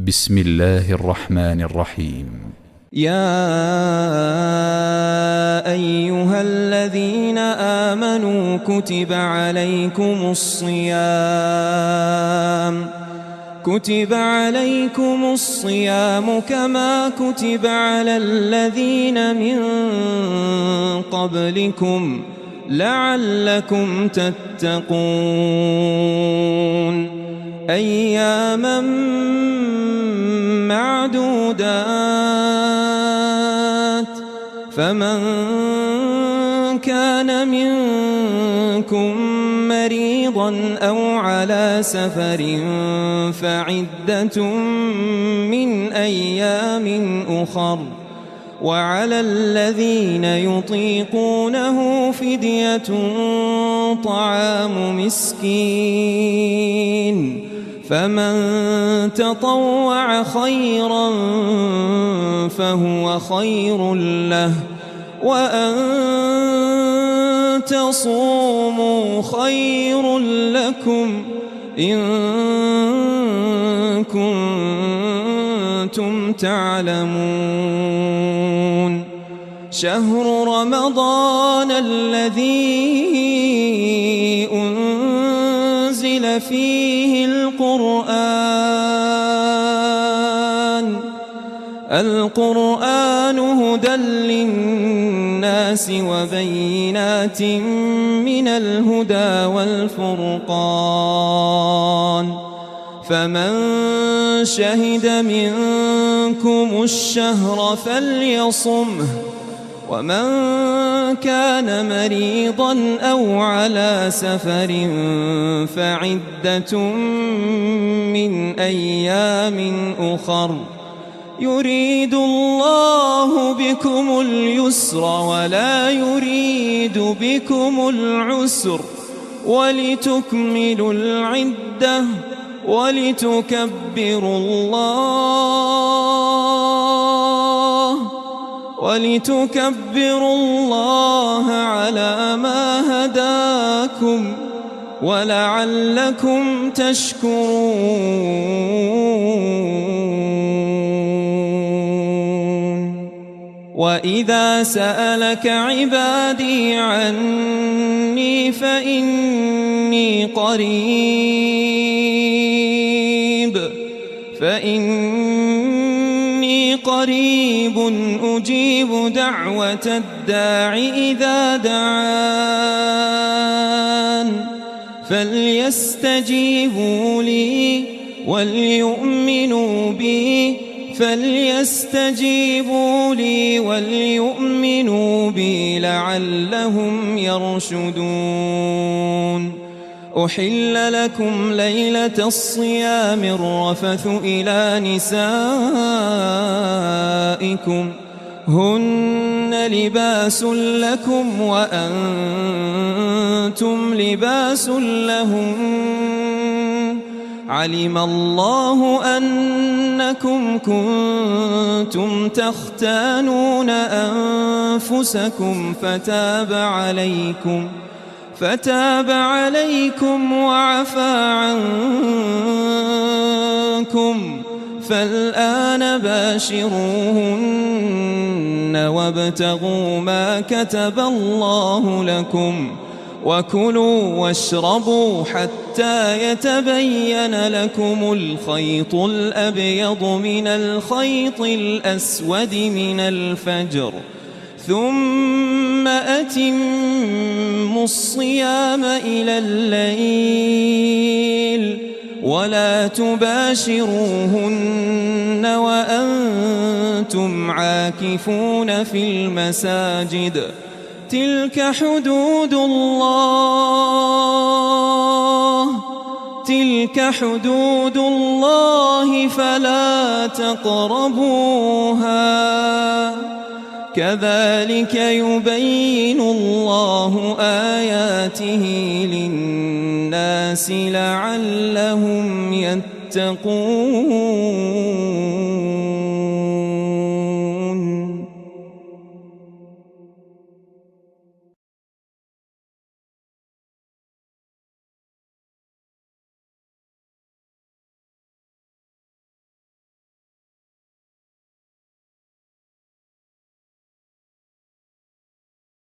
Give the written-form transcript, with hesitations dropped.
بسم الله الرحمن الرحيم. يا أيها الذين آمنوا كتب عليكم الصيام كما كتب على الذين من قبلكم لعلكم تتقون أياما معدودات فمن كان منكم مريضا أو على سفر فعدة من أيام أخر وعلى الذين يطيقونه فدية طعام مسكين فمن تطوع خيرا فهو خير له وأن تصوموا خير لكم إن كنتم تعلمون شهر رمضان الذي أنزل فيه القرآن هدى للناس وبينات من الهدى والفرقان فمن شهد منكم الشهر فليصمه ومن كان مريضا أو على سفر فعدة من أيام أخر يريد الله بكم اليسر ولا يريد بكم العسر ولتكملوا العدة ولتكبروا الله على ما هداكم ولعلكم تشكرون وإذا سألك عبادي عني فإني قريب أجيب دعوة الداع إذا دعان فليستجيبوا لي وليؤمنوا بي لعلهم يرشدون أحل لكم ليلة الصيام الرفث إلى نسائكم هن لباس لكم وأنتم لباس لهم علم الله أنكم كنتم تختانون أنفسكم فتاب عليكم وعفى عنكم فالآن باشروهن وابتغوا ما كتب الله لكم وكلوا واشربوا حتى يتبين لكم الخيط الأبيض من الخيط الأسود من الفجر ثم أتموا الصيام إلى الليل ولا تباشروهن وأنتم عاكفون في المساجد تلك حدود الله فلا تقربوها كذلك يبين الله آياته للناس لعلهم يتقون